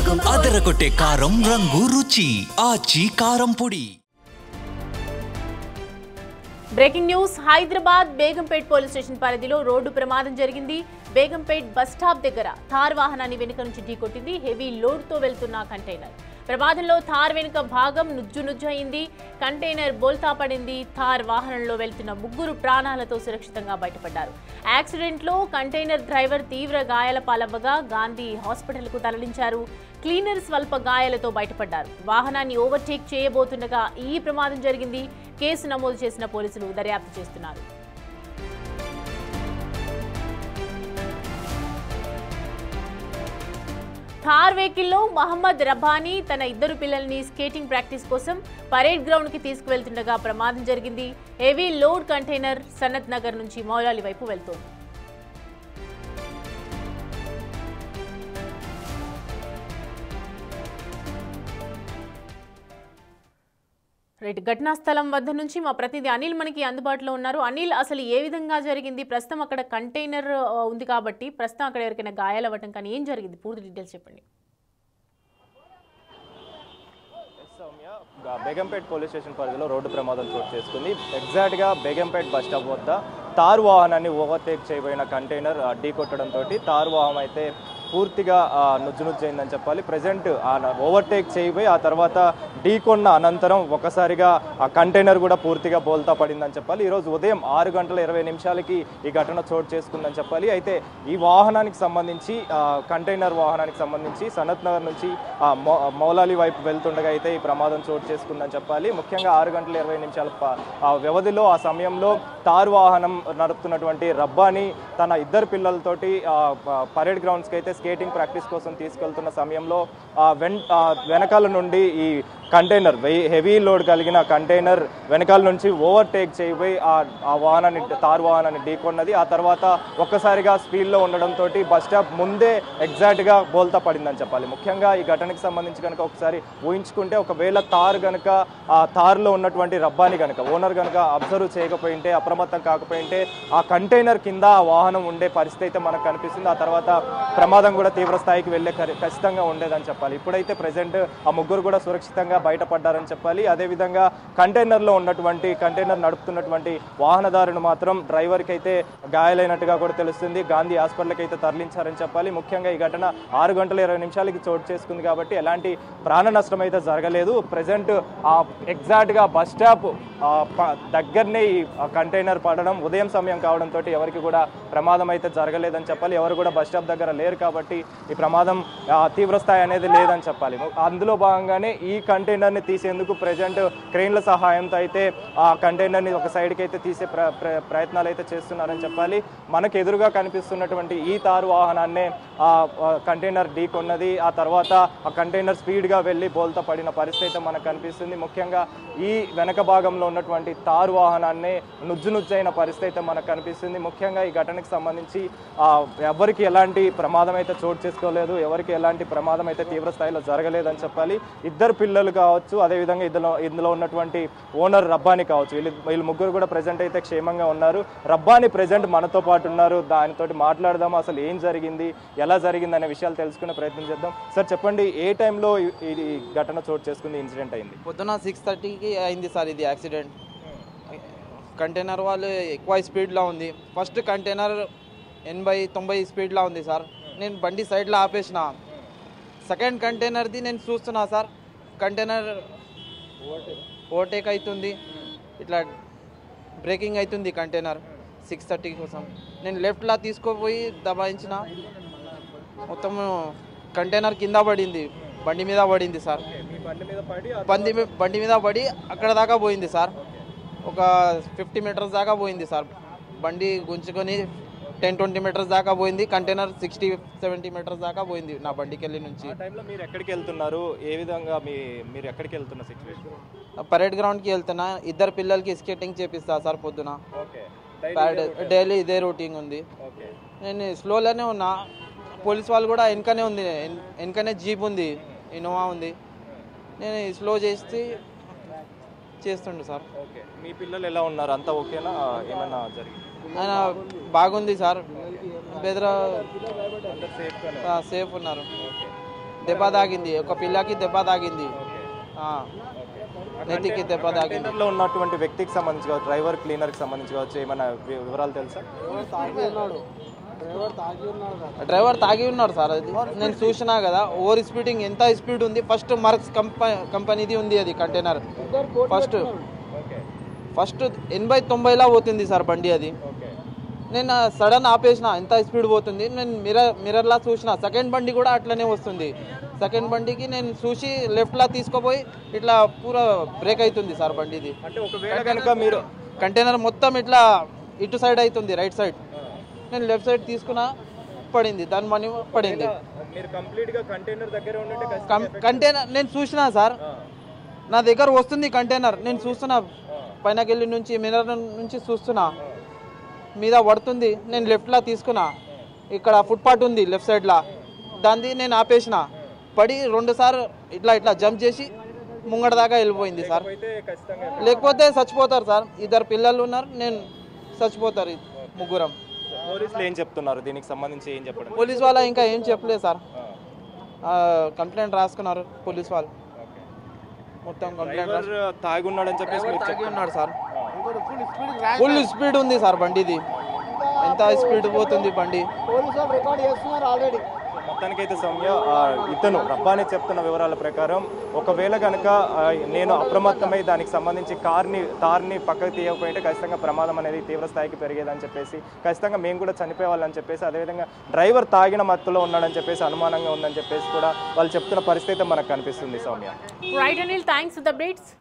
అదరగొట్టే కారం రంగు రుచి ఆచి కారం పొడి. Breaking news. Hyderabad Begumpet police station పరిధిలో రోడ్డు ప్రమాదం జరిగింది. బేగంపేట్ బస్ స్టాప్ దగ్గర థార్ వాహనాన్ని వెనుక నుంచి ఢీకొట్టింది. హెవీ లోడ్తో వెళ్తున్న కంటైనర్. ప్రమాదంలో థార్ వెనుక భాగం నుజ్జు అయింది. కంటైనర్ బోల్తా పడింది. థార్ వాహనంలో వెళ్తున్న ముగ్గురు ప్రాణాలతో సురక్షితంగా బయటపడ్డారు. యాక్సిడెంట్లో కంటైనర్ డ్రైవర్ తీవ్ర గాయాల పాలవ్వగా గాంధీ హాస్పిటల్కు తరలించారు. క్లీనర్ స్వల్ప గాయాలతో బయటపడ్డారు. వాహనాన్ని ఓవర్టేక్ చేయబోతుండగా ఈ ప్రమాదం జరిగింది. కేసు నమోదు చేసిన పోలీసులు దర్యాప్తు చేస్తున్నారు. థార్ వెహికల్లో మహమ్మద్ రబ్బానీ తన ఇద్దరు పిల్లల్ని స్కేటింగ్ ప్రాక్టీస్ కోసం పరేడ్ గ్రౌండ్ కి తీసుకువెళ్తుండగా ప్రమాదం జరిగింది. Heavy load container Sanath Nagar నుంచి మౌలాలి వైపు వెళ్తోంది. ఘటనా స్థలం వద్ద నుంచి మా ప్రతినిధి అనిల్ మనకి అందుబాటులో ఉన్నారు. అనిల్, అసలు ఏ విధంగా జరిగింది? ప్రస్తుతం అక్కడ కంటైనర్ ఉంది కాబట్టి ప్రస్తుతం అక్కడ ఎవరికైనా గాయాలు అవ్వటం కానీ ఏం జరిగింది? పూర్తి డీటెయిల్స్ చెప్పండి. బేగంపేట్ పోలీస్ స్టేషన్ పరిధిలో రోడ్డు ప్రమాదం చోటు చేసుకుంది. ఎగ్జాక్ట్గా బేగంపేట్ బస్ స్టాప్ వద్ద తారు వాహనాన్ని ఓవర్టేక్ చేయబోయిన కంటైనర్ ఢీకొట్టడంతో తారు వాహనం అయితే పూర్తిగా నుజ్జునుజ్జైందని చెప్పాలి. ప్రజెంట్ ఓవర్టేక్ చేయబోయి ఆ తర్వాత ఢీకొన్న అనంతరం ఒకసారిగా ఆ కంటైనర్ కూడా పూర్తిగా బోల్తా పడిందని చెప్పాలి. ఈరోజు ఉదయం 6:20 ఈ ఘటన చోటు చేసుకుందని చెప్పాలి. అయితే ఈ వాహనానికి సంబంధించి కంటైనర్ వాహనానికి సంబంధించి సనత్ నగర్ నుంచి మౌలాలి వైపు వెళ్తుండగా అయితే ఈ ప్రమాదం చోటు చేసుకుందని చెప్పాలి. ముఖ్యంగా 6:20 వ్యవధిలో ఆ సమయంలో తారు వాహనం నడుపుతున్నటువంటి రబ్బానీ తన ఇద్దరు పిల్లలతోటి పరేడ్ గ్రౌండ్స్కి అయితే స్కేటింగ్ ప్రాక్టీస్ కోసం తీసుకెళ్తున్న సమయంలో వెనకాల నుండి ఈ కంటైనర్ హెవీ లోడ్ కలిగిన కంటైనర్ వెనకాల నుంచి ఓవర్టేక్ చేయబోయి ఆ వాహనాన్ని తారు వాహనాన్ని ఢీకొన్నది. ఆ తర్వాత ఒక్కసారిగా స్పీడ్లో ఉండడంతో బస్ స్టాప్ ముందే ఎగ్జాక్ట్గా బోల్తా పడిందని చెప్పాలి. ముఖ్యంగా ఈ ఘటనకు సంబంధించి కనుక ఒకసారి ఊహించుకుంటే ఒకవేళ తారు కనుక ఆ తారులో ఉన్నటువంటి రబ్బాని కనుక ఓనర్ కనుక అబ్జర్వ్ చేయకపోయింటే అప్రమత్తం కాకపోయింటే ఆ కంటైనర్ కింద ఆ వాహనం ఉండే పరిస్థితి అయితే మనకు కనిపిస్తుంది. ఆ తర్వాత ప్రమాదం కూడా తీవ్ర స్థాయికి వెళ్ళే ఖచ్చితంగా ఉండేదని చెప్పాలి. ఇప్పుడైతే ప్రజెంట్ ఆ ముగ్గురు కూడా సురక్షితంగా బయటపడ్డారని చెప్పాలి. అదేవిధంగా కంటైనర్ నడుపుతున్నటువంటి వాహనదారుని మాత్రం డ్రైవర్కి అయితే గాయాలైనట్టుగా కూడా తెలుస్తుంది. గాంధీ హాస్పిటల్కి అయితే తరలించారని చెప్పాలి. ముఖ్యంగా ఈ ఘటన 6:20 చోటు చేసుకుంది కాబట్టి ఎలాంటి ప్రాణ నష్టం అయితే జరగలేదు. ప్రజెంట్ ఎగ్జాక్ట్గా బస్ స్టాప్ దగ్గరనే ఈ కంటైనర్ పడడం ఉదయం సమయం కావడంతో ఎవరికి కూడా ప్రమాదం అయితే జరగలేదని చెప్పాలి. ఎవరు కూడా బస్ స్టాప్ దగ్గర లేరు కాబట్టి ఈ ప్రమాదం తీవ్ర స్థాయి అనేది లేదని చెప్పాలి. అందులో భాగంగానే ఈ కంటైనర్ని తీసేందుకు ప్రజెంట్ క్రెయిన్ల సహాయంతో అయితే ఆ కంటైనర్ని ఒక సైడ్కి అయితే తీసే ప్రయత్నాలు అయితే చేస్తున్నారని చెప్పాలి. మనకు ఎదురుగా కనిపిస్తున్నటువంటి ఈ తారు వాహనాన్నే ఆ కంటైనర్ ఢీకొన్నది. ఆ తర్వాత ఆ కంటైనర్ స్పీడ్గా వెళ్ళి బోల్తా పడిన పరిస్థితి అయితే మనకు కనిపిస్తుంది. ముఖ్యంగా ఈ వెనక భాగంలో ఉన్నటువంటి తారు వాహనాన్ని నుజ్జైన పరిస్థితి అయితే మనకు కనిపిస్తుంది. ముఖ్యంగా ఈ ఘటనకు సంబంధించి ఎవరికి ఎలాంటి ప్రమాదం అయితే చోటు చేసుకోలేదు. ఎవరికి ఎలాంటి ప్రమాదం అయితే తీవ్ర స్థాయిలో జరగలేదని చెప్పాలి. ఇద్దరు పిల్లలు కావచ్చు, అదేవిధంగా ఇందులో ఉన్నటువంటి ఓనర్ రబ్బానీ కావచ్చు, వీళ్ళు ముగ్గురు కూడా ప్రజెంట్ అయితే క్షేమంగా ఉన్నారు. రబ్బానీ ప్రజెంట్ మనతో పాటు ఉన్నారు. దానితోటి మాట్లాడదాము, అసలు ఏం జరిగింది, ఎలా జరిగింది అనే విషయాలు తెలుసుకునే ప్రయత్నం చేద్దాం. సార్ చెప్పండి, ఏ టైంలో ఈ ఘటన చోటు చేసుకుంది, ఇన్సిడెంట్ అయింది? పొద్దున 6:30కి అయింది సార్ ఇది యాక్సిడెంట్. కంటైనర్ వాళ్ళు ఎక్కువ స్పీడ్లో ఉంది. ఫస్ట్ కంటైనర్ 80-90 స్పీడ్లో ఉంది సార్. నేను బండి సైడ్లో ఆపేసిన. సెకండ్ కంటైనర్ది నేను చూస్తున్నా సార్, కంటైనర్ ఓవర్టేక్ అవుతుంది, ఇట్లా బ్రేకింగ్ అవుతుంది కంటైనర్ 6:30 కోసం. నేను లెఫ్ట్లో తీసుకుపోయి దబాయించిన, మొత్తం కంటైనర్ కింద పడింది, బండి మీద పడింది సార్. బండి మీద పడి అక్కడ దాకా పోయింది సార్. ఒక 50 మీటర్స్ దాకా పోయింది సార్. బండి గుంజుకొని 10-20 మీటర్స్ దాకా పోయింది. కంటైనర్ 60-70 మీటర్స్ దాకా పోయింది నా బండికి వెళ్ళి నుంచి. మీరు ఎక్కడికి వెళ్తున్నారు, ఏ విధంగా మీరు ఎక్కడికి వెళ్తున్న సిచ్యువేషన్? పరేడ్ గ్రౌండ్కి వెళ్తున్నా. ఇద్దరు పిల్లలకి స్కేటింగ్ చేపిస్తా సార్ పొద్దున. డైలీ ఇదే రూటీన్ ఉంది. నేను స్లోలోనే ఉన్నా. పోలీస్ వాళ్ళు కూడా వెనకనే జీప్ ఉంది, ఇన్నోవా ఉంది. నేను స్లో చేస్తుండే సార్. మీ పిల్లలు ఎలా ఉన్నారు, అంతా ఓకేనా, ఏమైనా జరిగింది? ఆయన బాగుంది సార్, బెదర సేఫ్ ఉన్నారు. దెబ్బ తాగింది, ఒక పిల్లకి దెబ్బ తాగింది, నెత్తికి దెబ్బ తాగింది. కంటైనర్లో ఉన్నటువంటి వ్యక్తికి సంబంధించి కావచ్చు, డ్రైవర్ క్లీనర్కి సంబంధించి కావచ్చు, ఏమైనా వివరాలు తెలుసా? డ్రైవర్ తాగి ఉన్నాడు సార్. అది నేను చూసినా కదా, ఓవర్ స్పీడింగ్ ఎంత స్పీడ్ ఉంది. ఫస్ట్ మార్క్స్ కంపెనీది ఉంది అది కంటైనర్. ఫస్ట్ 80-90లా పోతుంది సార్ బండి. అది నేను సడన్ ఆపేసిన, ఎంత స్పీడ్ పోతుంది. నేను మిర్రర్లా చూసిన, సెకండ్ బండి కూడా అట్లనే వస్తుంది. సెకండ్ బండికి నేను చూసి లెఫ్ట్లా తీసుకుపోయి ఇట్లా పూరా బ్రేక్ అవుతుంది సార్ బండిది. అంటే ఒకవేళ కనుక మీరు కంటైనర్ మొత్తం ఇట్లా ఇటు సైడ్ అవుతుంది, రైట్ సైడ్. నేను లెఫ్ట్ సైడ్ తీసుకున్నా, పడింది, దాని మనీ పడింది. మీరు కంప్లీట్గా కంటైనర్ దగ్గర ఉంటే కంటైనర్ నేను చూసినా సార్, నా దగ్గర వస్తుంది కంటైనర్. నేను చూస్తున్నా, పైనకెళ్ళి నుంచి మిర్రర్ నుంచి చూస్తున్నా, మీద పడుతుంది. నేను లెఫ్ట్లా తీసుకున్నా, ఇక్కడ ఫుట్పాత్ ఉంది లెఫ్ట్ సైడ్లా, దాన్ని నేను ఆపేసిన. పడి 2 సార్లు ఇట్లా జంప్ చేసి ముంగడ దాకా వెళ్ళిపోయింది సార్. లేకపోతే చచ్చిపోతారు సార్. 2 పిల్లలు ఉన్నారు, నేను చచ్చిపోతారు ముగ్గురం. పోలీసులు ఏం చెప్తున్నారు దీనికి సంబంధించి? ఏం చెప్పడం? పోలీస్ వాళ్ళ ఇంకా ఏం చెప్పలేదు సార్. కంప్లైంట్ రాసుకున్నారు పోలీస్ వాళ్ళు, మొత్తం కంప్లైంట్ తాగి ఉన్నాడని చెప్పేసి తాగి ఉన్నాడు సార్. ఫుల్ స్పీడ్ ఉంది సార్ బండిది, ఎంత స్పీడ్ పోతుంది బండి. మొత్తానికైతే సౌమ్య, ఇతను రబ్బాని చెప్తున్న వివరాల ప్రకారం ఒకవేళ కనుక నేను అప్రమత్తమై దానికి సంబంధించి తార్ని పక్కకు తీయకపోయింటే ఖచ్చితంగా ప్రమాదం అనేది తీవ్ర స్థాయికి పెరిగేదని చెప్పేసి, ఖచ్చితంగా మేము కూడా చనిపోయేవాళ్ళని చెప్పేసి, అదేవిధంగా డ్రైవర్ తాగిన మత్తులో ఉన్నాడని చెప్పేసి అనుమానంగా ఉందని చెప్పేసి కూడా వాళ్ళు చెప్తున్న పరిస్థితి మనకు కనిపిస్తుంది Soumya. Right Anil, thanks for the updates.